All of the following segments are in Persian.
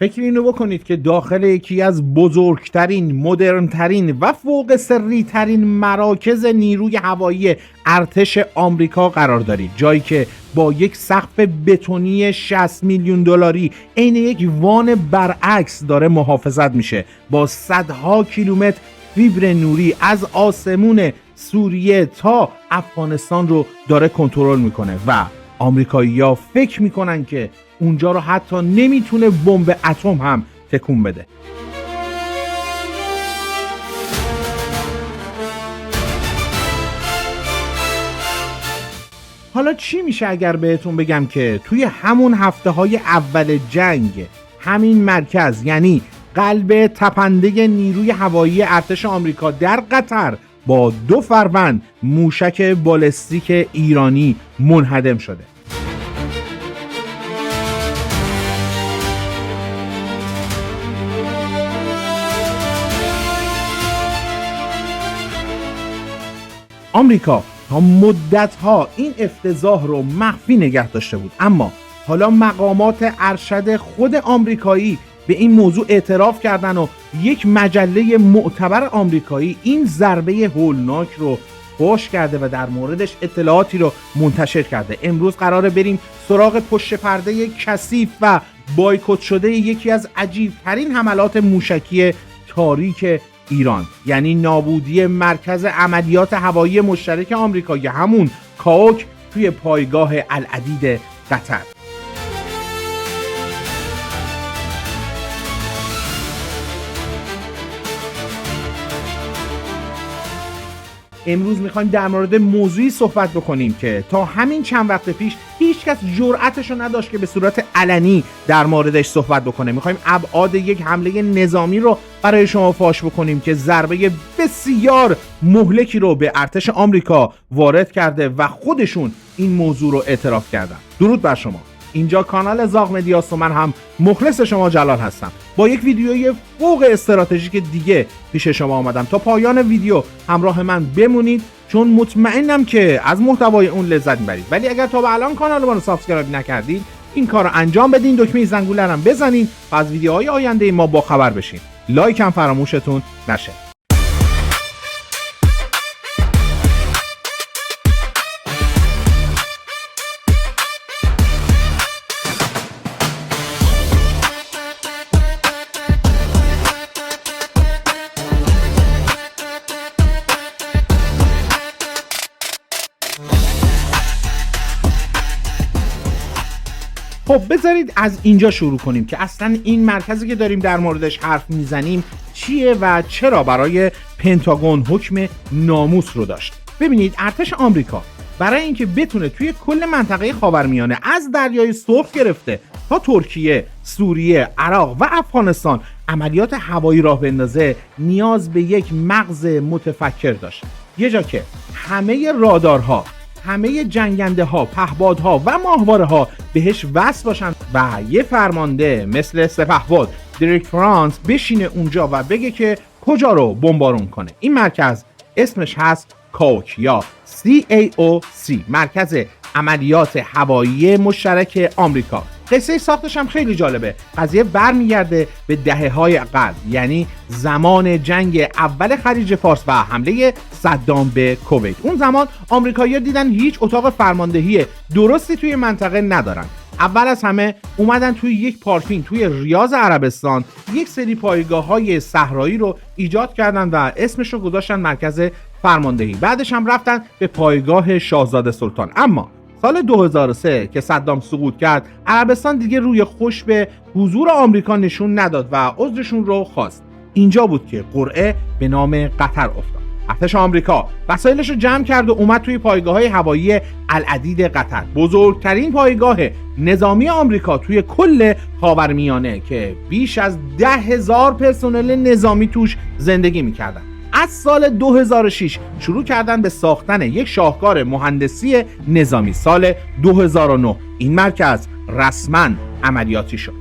فکر اینو بکنید که داخل یکی از بزرگترین، مدرنترین و فوق سری ترین مراکز نیروی هوایی ارتش آمریکا قرار دارید، جایی که با یک سقف بتونی 60 میلیون دلاری عین یک وان برعکس داره محافظت میشه، با صدها کیلومتر فیبر نوری از آسمون سوریه تا افغانستان رو داره کنترل میکنه و آمریکایی‌ها فکر میکنن که اونجا رو حتی نمیتونه بمب اتم هم تکون بده. حالا چی میشه اگر بهتون بگم که توی همون هفته‌های اول جنگ همین مرکز، یعنی قلب تپنده نیروی هوایی ارتش آمریکا در قطر، با 2 فروند موشک بالستیک ایرانی منهدم شده؟ آمریکا تا مدت‌ها این افتضاح رو مخفی نگه داشته بود، اما حالا مقامات ارشد خود آمریکایی به این موضوع اعتراف کردن و یک مجله معتبر آمریکایی این ضربه هولناک رو فاش کرده و در موردش اطلاعاتی رو منتشر کرده. امروز قراره بریم سراغ پشت پرده کثیف و بایکوت شده یکی از عجیب‌ترین حملات موشکی تاریک ایران، یعنی نابودی مرکز عملیات هوایی مشترک آمریکا، یا همون کاوک، توی پایگاه العدید قطر. امروز میخوایم در مورد موضوعی صحبت بکنیم که تا همین چند وقت پیش هیچ کس جرأتشو نداشت که به صورت علنی در موردش صحبت بکنه. میخوایم ابعاد یک حمله نظامی رو برای شما فاش بکنیم که ضربه بسیار مهلکی رو به ارتش آمریکا وارد کرده و خودشون این موضوع رو اعتراف کردن. درود بر شما، اینجا کانال زاغ مدیاست و من هم مخلص شما جلال هستم. با یک ویدیوی فوق استراتژیک دیگه پیش شما آمدم. تا پایان ویدیو همراه من بمونید، چون مطمئنم که از محتوای اون لذت میبرید. ولی اگر تا به الان کانال ما رو سابسکرایب نکردید، این کار رو انجام بدین، دکمه زنگوله رو بزنین و از ویدیوهای آینده ما با خبر بشین. لایک هم فراموشتون نشه. خب بذارید از اینجا شروع کنیم که اصلا این مرکزی که داریم در موردش حرف میزنیم چیه و چرا برای پنتاگون حکم ناموس رو داشت. ببینید، ارتش آمریکا برای اینکه بتونه توی کل منطقه خاورمیانه از دریای سرخ گرفته تا ترکیه، سوریه، عراق و افغانستان عملیات هوایی راه بندازه، نیاز به یک مغز متفکر داشت. یه جا که همه رادارها، همه جنگنده ها، پهپادها و ماهواره ها بهش وصل باشن و یه فرمانده مثل سپهبد دریک فرانس بشینه اونجا و بگه که کجا رو بمبارون کنه. این مرکز اسمش هست کاوک یا CAOC، مرکز عملیات هوایی مشترک آمریکا. قصه ساختش هم خیلی جالبه. قضیه برمیگرده به دهه‌های قبل، یعنی زمان جنگ اول خلیج فارس و حمله صدام به کویت. اون زمان آمریکایی‌ها دیدن هیچ اتاق فرماندهی درستی توی منطقه ندارن. اول از همه اومدن توی یک پارکینگ توی ریاض عربستان یک سری پایگاه‌های صحرایی رو ایجاد کردن و اسمش رو گذاشتن مرکز فرماندهی. بعدش هم رفتن به پایگاه شاهزاده سلطان. اما سال 2003 که صدام سقوط کرد، عربستان دیگه روی خوش به حضور آمریکا نشون نداد و عذرشون رو خواست. اینجا بود که قرعه به نام قطر افتاد. ارتش آمریکا وسایلش رو جمع کرد و اومد توی پایگاه‌های هوایی العدید قطر، بزرگترین پایگاه نظامی آمریکا توی کل خاورمیانه که بیش از 10,000 پرسنل نظامی توش زندگی می‌کردن. از سال 2006 شروع کردن به ساختن یک شاهکار مهندسی نظامی. سال 2009 این مرکز رسما عملیاتی شد.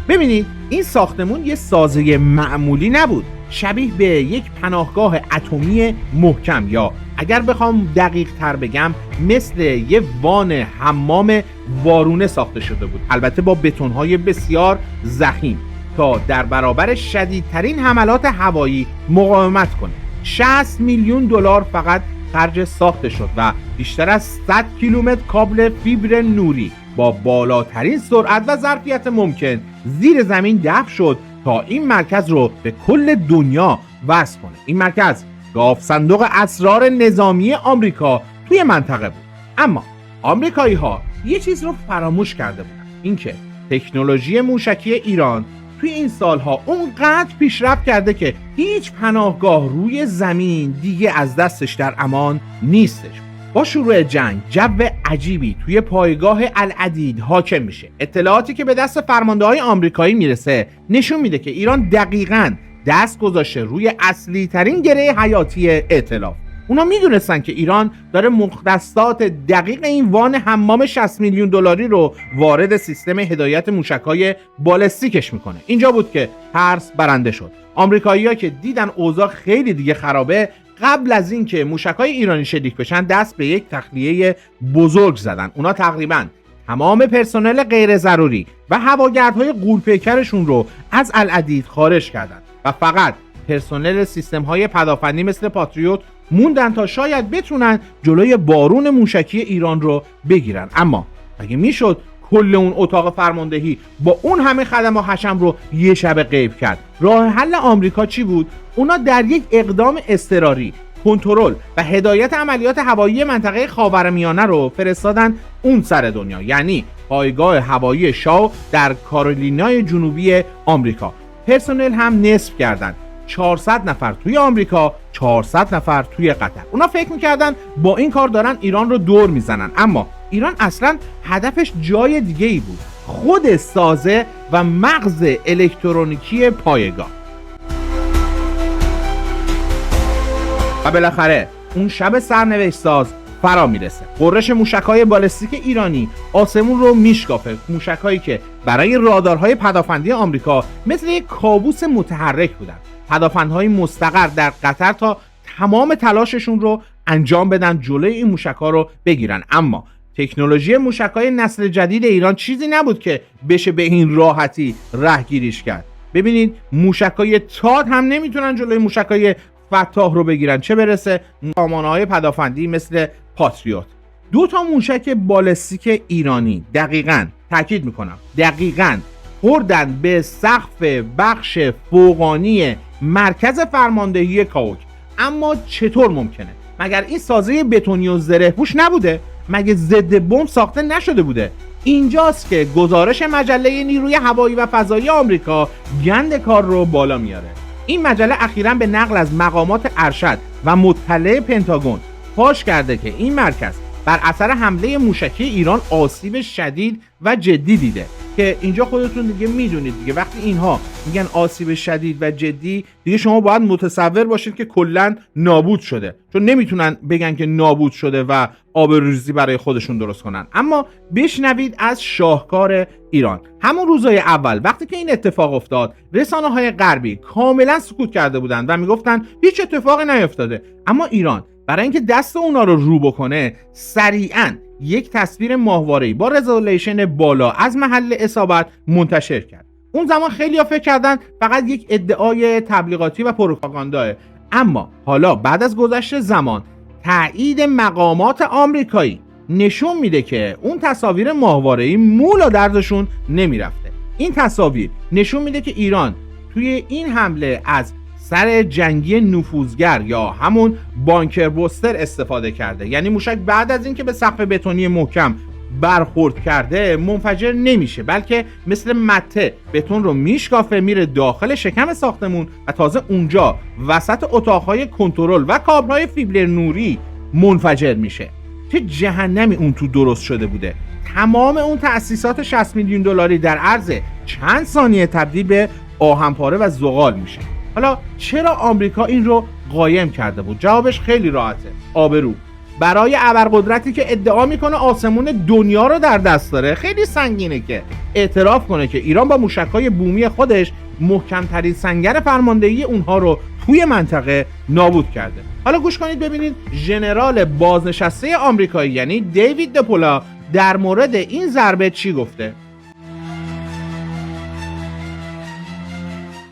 ببینید، این ساختمون یه سازه معمولی نبود. شبیه به یک پناهگاه اتمی محکم، یا اگر بخوام دقیق تر بگم مثل یه وان حمام وارونه ساخته شده بود، البته با بتون‌های بسیار ضخیم تا در برابر شدیدترین حملات هوایی مقاومت کنه. 60 میلیون دلار فقط خرج ساخته شد و بیشتر از 100 کیلومتر کابل فیبر نوری با بالاترین سرعت و ظرفیت ممکن زیر زمین دفن شد تا این مرکز رو به کل دنیا وصل کنه. این مرکز گاف صندوق اسرار نظامی آمریکا توی منطقه بود. اما آمریکایی ها یه چیز رو فراموش کرده بودن، اینکه تکنولوژی موشکی ایران توی این سالها اونقدر پیشرفت کرده که هیچ پناهگاه روی زمین دیگه از دستش در امان نیستش. با شروع جنگ جو عجیبی توی پایگاه العدید حاکم میشه. اطلاعاتی که به دست فرمانده‌های آمریکایی میرسه نشون میده که ایران دقیقاً دست گذاشته روی اصلی ترین گره حیاتی ائتلاف. اونا میدونستن که ایران داره مختصات دقیق این وان حمام 60 میلیون دلاری رو وارد سیستم هدایت موشک‌های بالستیکش میکنه. اینجا بود که ترس برنده شد. آمریکایی‌ها که دیدن اوضاع خیلی دیگه خرابه، قبل از اینکه موشک‌های ایرانی شلیک بشن دست به یک تخلیه بزرگ زدن. اونا تقریباً تمام پرسنل غیر ضروری و هواگردهای غول‌پیکرشون رو از العدید خارج کردن و فقط پرسنل سیستم‌های پدافندی مثل پاتریوت موندن تا شاید بتونن جلوی بارون موشکی ایران رو بگیرن. اما اگه میشد کل اون اتاق فرماندهی با اون همه خدم و حشم رو یه شب غیب کرد، راه حل آمریکا چی بود؟ اونا در یک اقدام اضطراری کنترل و هدایت عملیات هوایی منطقه خاورمیانه رو فرستادن اون سر دنیا، یعنی پایگاه هوایی شاو در کارولینای جنوبی آمریکا. پرسنل هم نصف کردن، 400 نفر توی آمریکا، 400 نفر توی قطر. اونا فکر میکردن با این کار دارن ایران رو دور میزنن، اما ایران اصلا هدفش جای دیگه ای بود، خود سازه و مغز الکترونیکی پایگاه. و بالاخره اون شب سرنوشت ساز فرا میرسه. غرش موشک‌های بالستیک ایرانی آسمون رو میشکافه، موشک‌هایی که برای رادارهای پدافندی آمریکا مثل یک کابوس متحرک بودن. پدافندهای مستقر در قطر تا تمام تلاششون رو انجام بدن جلوی این موشک‌ها رو بگیرن. اما تکنولوژی موشک‌های نسل جدید ایران چیزی نبود که بشه به این راحتی رهگیریش کرد. ببینید موشک‌های تاد هم نمیتونن جلوی موشک‌های فتاح رو بگیرن، چه برسه سامانه‌های پدافندی مثل پاتریوت. 2 تا موشک بالستیک ایرانی دقیقاً، تاکید میکنم دقیقاً، خوردن به سقف بخش فوقانی مرکز فرماندهی کاوک. اما چطور ممکنه؟ مگر این سازه بتونی و زره‌پوش نبوده؟ مگه ضد بمب ساخته نشده بوده؟ اینجاست که گزارش مجله نیروی هوایی و فضایی آمریکا گند کار رو بالا میاره. این مجله اخیراً به نقل از مقامات ارشد و مطلع پنتاگون فاش کرده که این مرکز بر اثر حمله موشکی ایران آسیب شدید و جدی دیده، که اینجا خودتون دیگه میدونید دیگه وقتی اینها میگن آسیب شدید و جدی، دیگه شما باید متصور باشید که کلا نابود شده، چون نمیتونن بگن که نابود شده و آبروریزی برای خودشون درست کنن. اما بشنوید از شاهکار ایران. همون روزای اول وقتی که این اتفاق افتاد، رسانه‌های غربی کاملا سکوت کرده بودند و میگفتن هیچ اتفاقی نیفتاده. اما ایران برای اینکه دست اونا رو رو بکنه، سریعاً یک تصویر ماهواره‌ای با رزولوشن بالا از محل اصابت منتشر کرد. اون زمان خیلی‌ها فکر کردن فقط یک ادعای تبلیغاتی و پروپاگانداه، اما حالا بعد از گذشت زمان تایید مقامات آمریکایی نشون میده که اون تصاویر ماهواره‌ای مولا دردشون نمیرفته. این تصاویر نشون میده که ایران توی این حمله از سر جنگی نفوذگر یا همون بانکر بوستر استفاده کرده، یعنی موشک بعد از اینکه به سقف بتونی محکم برخورد کرده منفجر نمیشه، بلکه مثل مته بتون رو میشکافه، میره داخل شکم ساختمون و تازه اونجا وسط اتاقهای کنترل و کابل‌های فیبر نوری منفجر میشه. چه جهنمی اون تو درست شده بوده. تمام اون تأسیسات 60 میلیون دلاری در عرض چند ثانیه تبدیل به آهنپاره و زغال میشه. حالا چرا آمریکا این رو قایم کرده بود؟ جوابش خیلی راحته، آبرو. برای ابرقدرتی که ادعا میکنه آسمون دنیا رو در دست داره، خیلی سنگینه که اعتراف کنه که ایران با موشک‌های بومی خودش محکم‌ترین سنگر فرماندهی اونها رو توی منطقه نابود کرده. حالا گوش کنید ببینید ژنرال بازنشسته آمریکایی یعنی دیوید دپولا در مورد این ضربه چی گفته.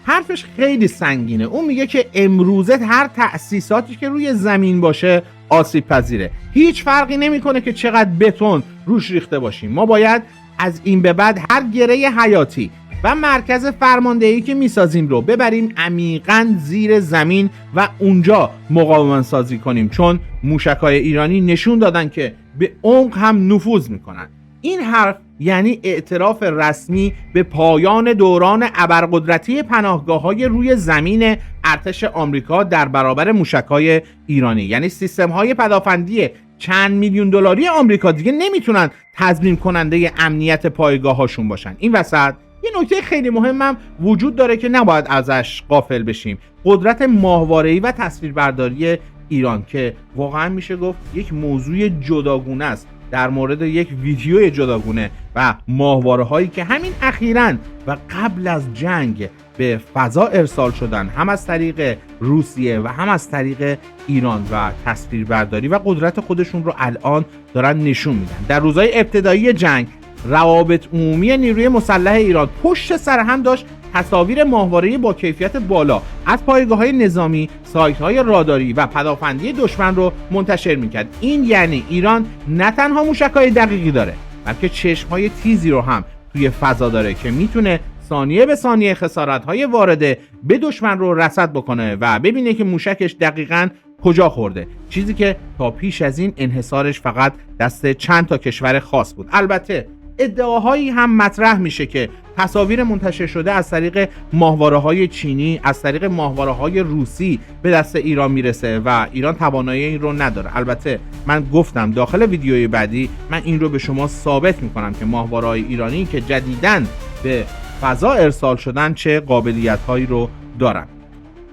حرفش خیلی سنگینه. اون میگه که امروزه هر تأسیساتی که روی زمین باشه آسیب پذیره. هیچ فرقی نمیکنه که چقدر بتون روش ریخته باشیم. ما باید از این به بعد هر گره حیاتی و مرکز فرماندهی که میسازیم رو ببریم عمیقاً زیر زمین و اونجا مقاومت سازی کنیم، چون موشک‌های ایرانی نشون دادن که به عمق هم نفوذ میکنن. این حرف یعنی اعتراف رسمی به پایان دوران ابرقدرتی پناهگاه‌های روی زمین ارتش آمریکا در برابر موشک‌های ایرانی. یعنی سیستم‌های پدافندی چند میلیون دلاری آمریکا دیگه نمیتونن تضمین کننده امنیت پایگاه‌هاشون باشن. این وسط یه نکته خیلی مهمم وجود داره که نباید ازش غافل بشیم. قدرت ماهواره‌ای و تصویربرداری ایران که واقعا میشه گفت یک موضوع جداگونه است در مورد یک ویدیو جداگونه و ماهواره‌هایی که همین اخیراً و قبل از جنگ به فضا ارسال شدن، هم از طریق روسیه و هم از طریق ایران، و تصویربرداری و قدرت خودشون رو الان دارن نشون میدن. در روزهای ابتدایی جنگ روابط عمومی نیروی مسلح ایران پشت سر هم داشت تصاویر ماهواره‌ای با کیفیت بالا از پایگاه‌های نظامی، سایت‌های راداری و پدافندی دشمن رو منتشر می‌کرد. این یعنی ایران نه تنها موشک‌های دقیقی داره، بلکه چشم‌های تیزی رو هم توی فضا داره که میتونه ثانیه به ثانیه خسارت‌های وارده به دشمن رو رصد بکنه و ببینه که موشکش دقیقاً کجا خورده، چیزی که تا پیش از این انحصارش فقط دست چند تا کشور خاص بود. البته ادعاهایی هم مطرح میشه که تصاویر منتشر شده از طریق ماهواره‌های چینی، از طریق ماهواره‌های روسی به دست ایران میرسه و ایران توانایی این رو نداره. البته من گفتم داخل ویدیوی بعدی من این رو به شما ثابت میکنم که ماهواره‌های ایرانی که جدیداً به فضا ارسال شدن چه قابلیت‌هایی رو دارن.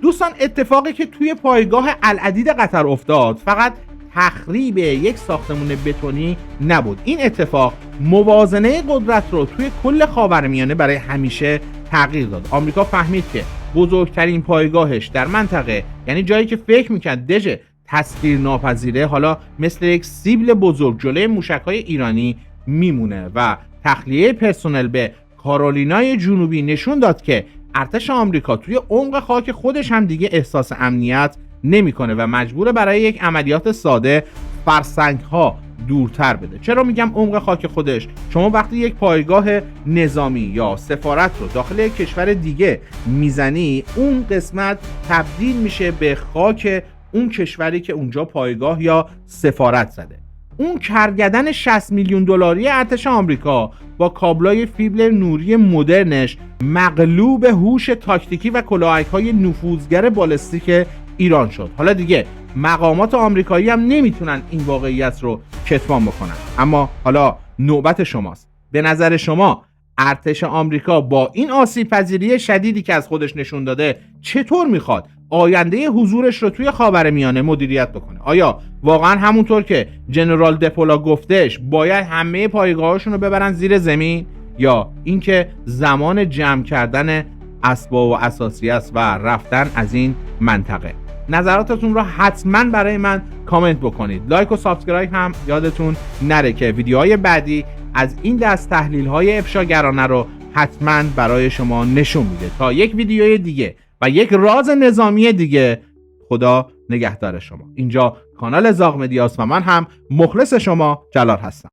دوستان، اتفاقی که توی پایگاه العدید قطر افتاد فقط تخریب یک ساختمان بتونی نبود. این اتفاق موازنه قدرت رو توی کل خاورمیانه برای همیشه تغییر داد. آمریکا فهمید که بزرگترین پایگاهش در منطقه، یعنی جایی که فکر میکرد دژ تسخیر ناپذیره، حالا مثل یک سیبل بزرگ جلوی موشک‌های ایرانی میمونه و تخلیه پرسنل به کارولینای جنوبی نشون داد که ارتش آمریکا توی عمق خاک خودش هم دیگه احساس امنیت نمیکنه و مجبوره برای یک عملیات ساده فرسنگ‌ها دورتر بده. چرا میگم عمق خاک خودش؟ شما وقتی یک پایگاه نظامی یا سفارت رو داخل یک کشور دیگه میزنی، اون قسمت تبدیل میشه به خاک اون کشوری که اونجا پایگاه یا سفارت زده. اون کرگدن 60 میلیون دلاری ارتش آمریکا با کابلای فیبر نوری مدرنش مغلوب هوش تاکتیکی و کلاهک‌های نفوذگر بالستیک ایران شد. حالا دیگه مقامات آمریکایی هم نمیتونن این واقعیت رو کتمان بکنن. اما حالا نوبت شماست. به نظر شما ارتش آمریکا با این آسیب پذیری شدیدی که از خودش نشون داده چطور میخواد آینده حضورش رو توی خاورمیانه مدیریت بکنه؟ آیا واقعا همونطور که جنرال دپولا گفتش باید همه پایگاهاشون رو ببرن زیر زمین، یا اینکه زمان جمع کردن اسباب و اساسی است و رفتن از این منطقه؟ نظراتتون رو حتما برای من کامنت بکنید. لایک و سابسکرایب هم یادتون نره که ویدیوهای بعدی از این دست تحلیل‌های افشاگرانه رو حتما برای شما نشون میده. تا یک ویدیوی دیگه و یک راز نظامی دیگه، خدا نگهدار شما. اینجا کانال زاغ مدیاست و من هم مخلص شما جلال هستم.